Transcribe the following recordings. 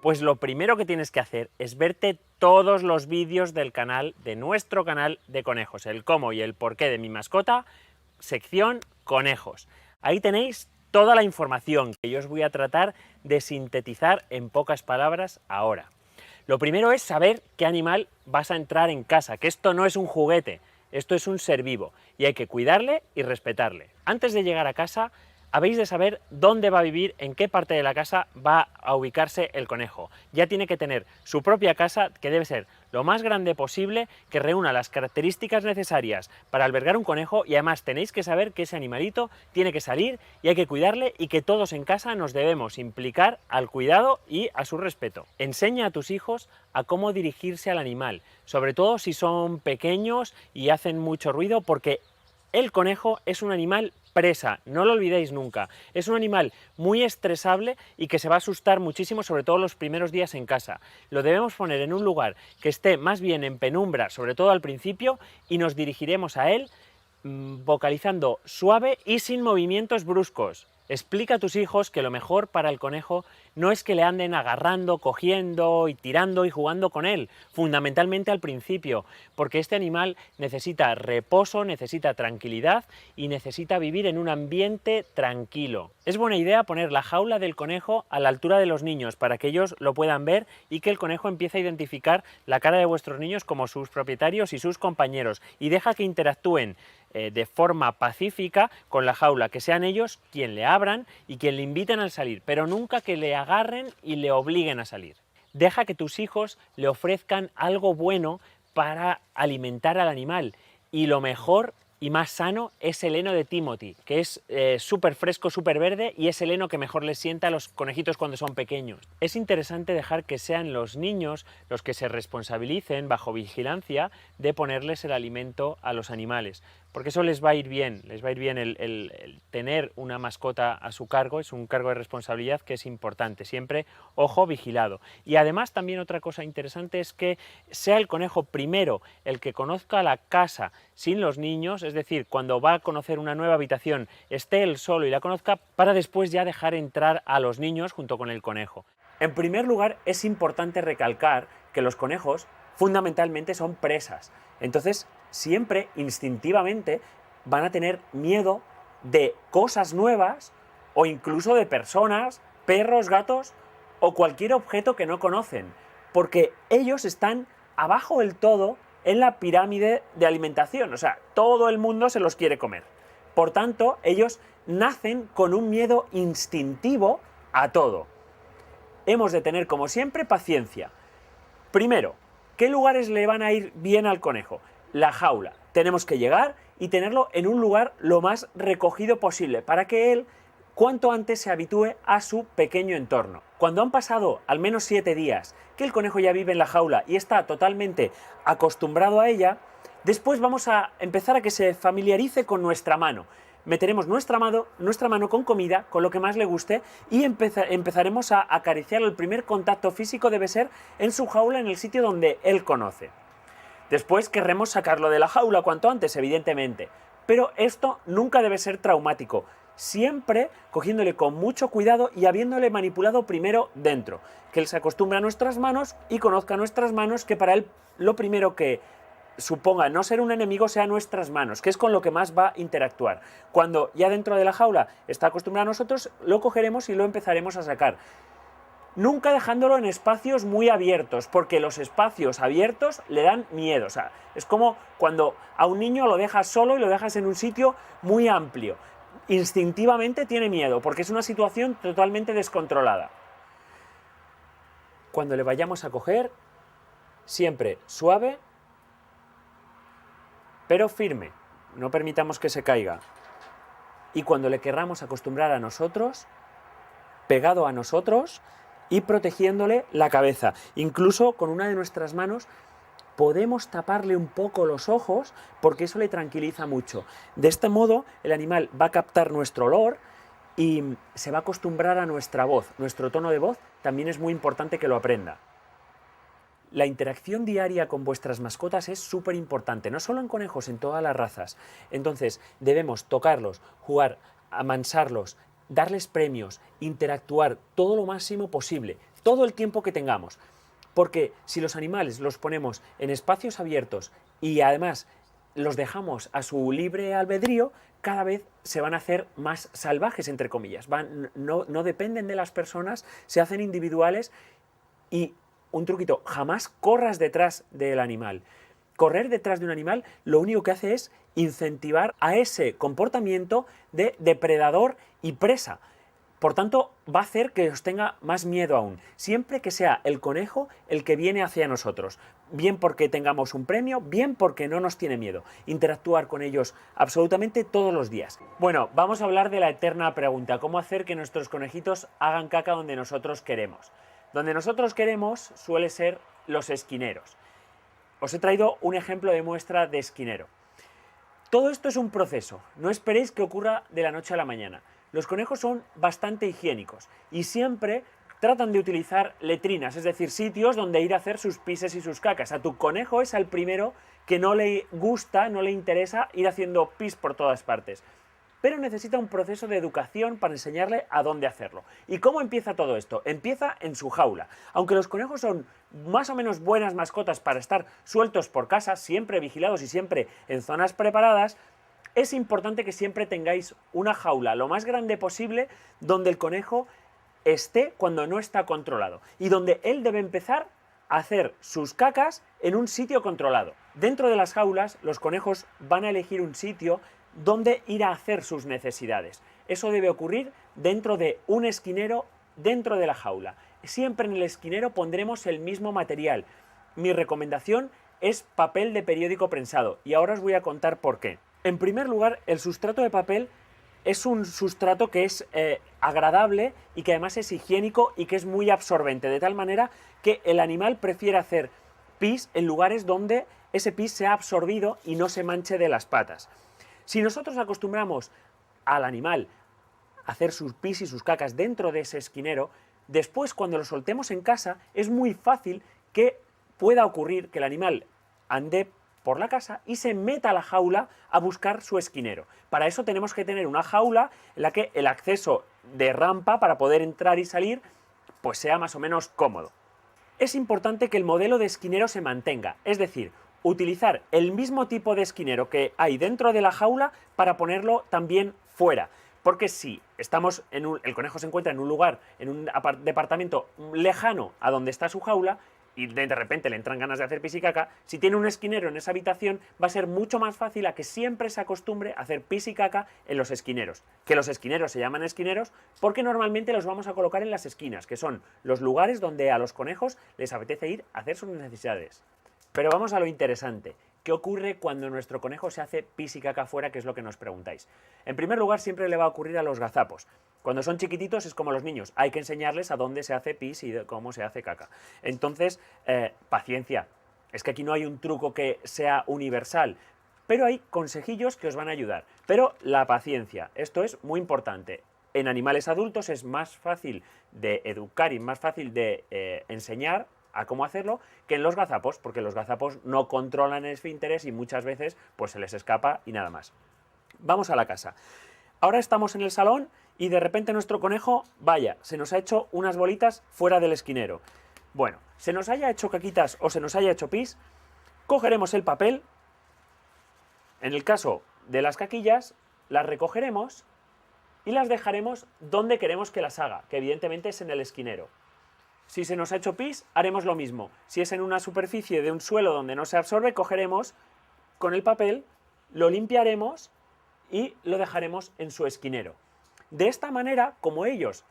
Pues lo primero que tienes que hacer es verte todos los vídeos del canal, de nuestro canal de conejos, el cómo y el porqué de mi mascota, sección conejos. Ahí tenéis toda la información que yo os voy a tratar de sintetizar en pocas palabras ahora. Lo primero es saber qué animal vas a entrar en casa, que esto no es un juguete, esto es un ser vivo y hay que cuidarle y respetarle. Antes de llegar a casa, habéis de saber dónde va a vivir, en qué parte de la casa va a ubicarse el conejo. Ya tiene que tener su propia casa, que debe ser lo más grande posible, que reúna las características necesarias para albergar un conejo, y además tenéis que saber que ese animalito tiene que salir y hay que cuidarle, y que todos en casa nos debemos implicar al cuidado y a su respeto. Enseña a tus hijos a cómo dirigirse al animal, sobre todo si son pequeños y hacen mucho ruido, porque el conejo es un animal presa, no lo olvidéis nunca. Es un animal muy estresable y que se va a asustar muchísimo, sobre todo los primeros días en casa. Lo debemos poner en un lugar que esté más bien en penumbra, sobre todo al principio, y nos dirigiremos a él vocalizando suave y sin movimientos bruscos. Explica a tus hijos que lo mejor para el conejo no es que le anden agarrando, cogiendo y tirando y jugando con él, fundamentalmente al principio, porque este animal necesita reposo, necesita tranquilidad y necesita vivir en un ambiente tranquilo. Es buena idea poner la jaula del conejo a la altura de los niños para que ellos lo puedan ver y que el conejo empiece a identificar la cara de vuestros niños como sus propietarios y sus compañeros, y deja que interactúen de forma pacífica con la jaula, que sean ellos quien le abran y quien le inviten a salir, pero nunca que le agarren y le obliguen a salir. Deja que tus hijos le ofrezcan algo bueno para alimentar al animal, y lo mejor y más sano es el heno de Timothy, que es súper fresco, súper verde, y es el heno que mejor les sienta a los conejitos cuando son pequeños. Es interesante dejar que sean los niños los que se responsabilicen, bajo vigilancia, de ponerles el alimento a los animales, porque eso les va a ir bien, el tener una mascota a su cargo. Es un cargo de responsabilidad que es importante, siempre ojo vigilado. Y además también otra cosa interesante es que sea el conejo primero el que conozca la casa sin los niños, es decir, cuando va a conocer una nueva habitación esté él solo y la conozca, para después ya dejar entrar a los niños junto con el conejo. En primer lugar, es importante recalcar que los conejos fundamentalmente son presas, entonces siempre instintivamente van a tener miedo de cosas nuevas o incluso de personas, perros, gatos o cualquier objeto que no conocen, porque ellos están abajo del todo en la pirámide de alimentación, o sea, todo el mundo se los quiere comer. Por tanto, ellos nacen con un miedo instintivo a todo. Hemos de tener, como siempre, paciencia. Primero, ¿qué lugares le van a ir bien al conejo? La jaula. Tenemos que llegar y tenerlo en un lugar lo más recogido posible para que él cuanto antes se habitúe a su pequeño entorno. Cuando han pasado al menos 7 días que el conejo ya vive en la jaula y está totalmente acostumbrado a ella, después vamos a empezar a que se familiarice con nuestra mano. Meteremos nuestra mano con comida, con lo que más le guste, y empezaremos a acariciarlo. El primer contacto físico debe ser en su jaula, en el sitio donde él conoce. Después querremos sacarlo de la jaula cuanto antes, evidentemente, pero esto nunca debe ser traumático, siempre cogiéndole con mucho cuidado y habiéndole manipulado primero dentro, que él se acostumbre a nuestras manos y conozca nuestras manos, que para él lo primero que suponga no ser un enemigo sea nuestras manos, que es con lo que más va a interactuar. Cuando ya dentro de la jaula está acostumbrado a nosotros, lo cogeremos y lo empezaremos a sacar. Nunca dejándolo en espacios muy abiertos, porque los espacios abiertos le dan miedo. O sea, es como cuando a un niño lo dejas solo y lo dejas en un sitio muy amplio. Instintivamente tiene miedo, porque es una situación totalmente descontrolada. Cuando le vayamos a coger, siempre suave, pero firme. No permitamos que se caiga. Y cuando le querramos acostumbrar a nosotros, pegado a nosotros y protegiéndole la cabeza. Incluso con una de nuestras manos podemos taparle un poco los ojos, porque eso le tranquiliza mucho. De este modo el animal va a captar nuestro olor y se va a acostumbrar a nuestra voz. Nuestro tono de voz también es muy importante que lo aprenda. La interacción diaria con vuestras mascotas es súper importante, no solo en conejos, en todas las razas. Entonces debemos tocarlos, jugar, amansarlos, darles premios, interactuar todo lo máximo posible. todo el tiempo que tengamos. Porque si los animales los ponemos en espacios abiertos y además los dejamos a su libre albedrío, cada vez se van a hacer más salvajes, entre comillas. No dependen de las personas, se hacen individuales. Y un truquito, jamás corras detrás del animal. Correr detrás de un animal lo único que hace es incentivar a ese comportamiento de depredador y presa. Por tanto, va a hacer que os tenga más miedo aún. Siempre que sea el conejo el que viene hacia nosotros. Bien porque tengamos un premio, bien porque no nos tiene miedo. Interactuar con ellos absolutamente todos los días. Bueno, vamos a hablar de la eterna pregunta. ¿Cómo hacer que nuestros conejitos hagan caca donde nosotros queremos? Donde nosotros queremos suele ser los esquineros. Os he traído un ejemplo de muestra de esquinero. Todo esto es un proceso. No esperéis que ocurra de la noche a la mañana. Los conejos son bastante higiénicos y siempre tratan de utilizar letrinas, es decir, sitios donde ir a hacer sus pises y sus cacas. A tu conejo es al primero que no le gusta, no le interesa ir haciendo pis por todas partes. Pero necesita un proceso de educación para enseñarle a dónde hacerlo. ¿Y cómo empieza todo esto? Empieza en su jaula. Aunque los conejos son más o menos buenas mascotas para estar sueltos por casa, siempre vigilados y siempre en zonas preparadas, es importante que siempre tengáis una jaula lo más grande posible donde el conejo esté cuando no está controlado y donde él debe empezar a hacer sus cacas en un sitio controlado. Dentro de las jaulas, los conejos van a elegir un sitio donde ir a hacer sus necesidades. Eso debe ocurrir dentro de un esquinero, dentro de la jaula. Siempre en el esquinero pondremos el mismo material. Mi recomendación es papel de periódico prensado y ahora os voy a contar por qué. En primer lugar, el sustrato de papel es un sustrato que es agradable y que además es higiénico y que es muy absorbente, de tal manera que el animal prefiere hacer pis en lugares donde ese pis sea absorbido y no se manche de las patas. Si nosotros acostumbramos al animal a hacer sus pis y sus cacas dentro de ese esquinero, después cuando lo soltemos en casa es muy fácil que pueda ocurrir que el animal ande por la casa y se meta a la jaula a buscar su esquinero. Para eso tenemos que tener una jaula en la que el acceso de rampa para poder entrar y salir pues sea más o menos cómodo. Es importante que el modelo de esquinero se mantenga, es decir, utilizar el mismo tipo de esquinero que hay dentro de la jaula para ponerlo también fuera. Porque si el conejo se encuentra en un lugar, en un departamento lejano a donde está su jaula, y de repente le entran ganas de hacer pis y caca, si tiene un esquinero en esa habitación, va a ser mucho más fácil a que siempre se acostumbre a hacer pis y caca en los esquineros. Que los esquineros se llaman esquineros porque normalmente los vamos a colocar en las esquinas, que son los lugares donde a los conejos les apetece ir a hacer sus necesidades. Pero vamos a lo interesante. ¿Qué ocurre cuando nuestro conejo se hace pis y caca fuera? Que es lo que nos preguntáis. En primer lugar, siempre le va a ocurrir a los gazapos. Cuando son chiquititos es como los niños. Hay que enseñarles a dónde se hace pis y cómo se hace caca. Entonces, paciencia. Es que aquí no hay un truco que sea universal. Pero hay consejillos que os van a ayudar. Pero la paciencia. Esto es muy importante. En animales adultos es más fácil de educar y más fácil de enseñar a cómo hacerlo que en los gazapos, porque los gazapos no controlan el esfínteres y muchas veces pues se les escapa y nada más. Vamos a la casa. Ahora estamos en el salón y de repente nuestro conejo, vaya, se nos ha hecho unas bolitas fuera del esquinero. Bueno, se nos haya hecho caquitas o se nos haya hecho pis, cogeremos el papel, en el caso de las caquillas, las recogeremos y las dejaremos donde queremos que las haga, que evidentemente es en el esquinero. Si se nos ha hecho pis, haremos lo mismo. Si es en una superficie de un suelo donde no se absorbe, cogeremos con el papel, lo limpiaremos y lo dejaremos en su esquinero. De esta manera, como ellos,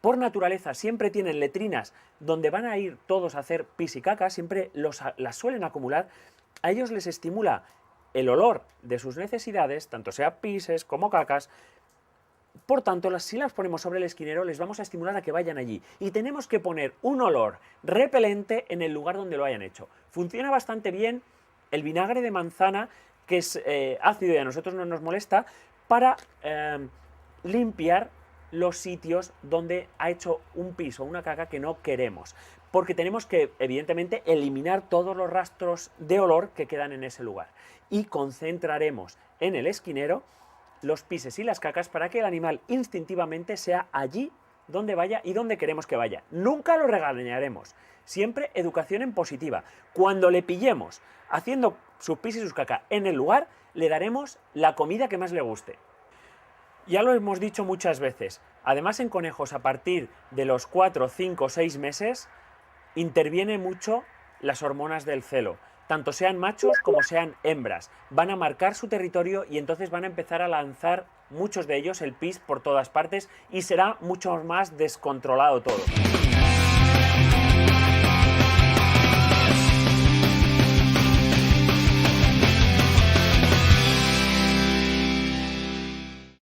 por naturaleza, siempre tienen letrinas donde van a ir todos a hacer pis y caca, siempre las suelen acumular, a ellos les estimula el olor de sus necesidades, tanto sea pises como cacas. Por tanto, si las ponemos sobre el esquinero, les vamos a estimular a que vayan allí. Y tenemos que poner un olor repelente en el lugar donde lo hayan hecho. Funciona bastante bien el vinagre de manzana, que es ácido y a nosotros no nos molesta, para limpiar los sitios donde ha hecho un pis o una caca que no queremos. Porque tenemos que, evidentemente, eliminar todos los rastros de olor que quedan en ese lugar. Y concentraremos en el esquinero los pises y las cacas para que el animal instintivamente sea allí dónde vaya y dónde queremos que vaya. Nunca lo regañaremos. Siempre educación en positiva. Cuando le pillemos haciendo sus pis y sus caca en el lugar, le daremos la comida que más le guste. Ya lo hemos dicho muchas veces. Además, en conejos, a partir de los 4, 5, 6 meses, interviene mucho las hormonas del celo. Tanto sean machos como sean hembras. Van a marcar su territorio y entonces van a empezar a lanzar muchos de ellos el pis por todas partes y será mucho más descontrolado todo.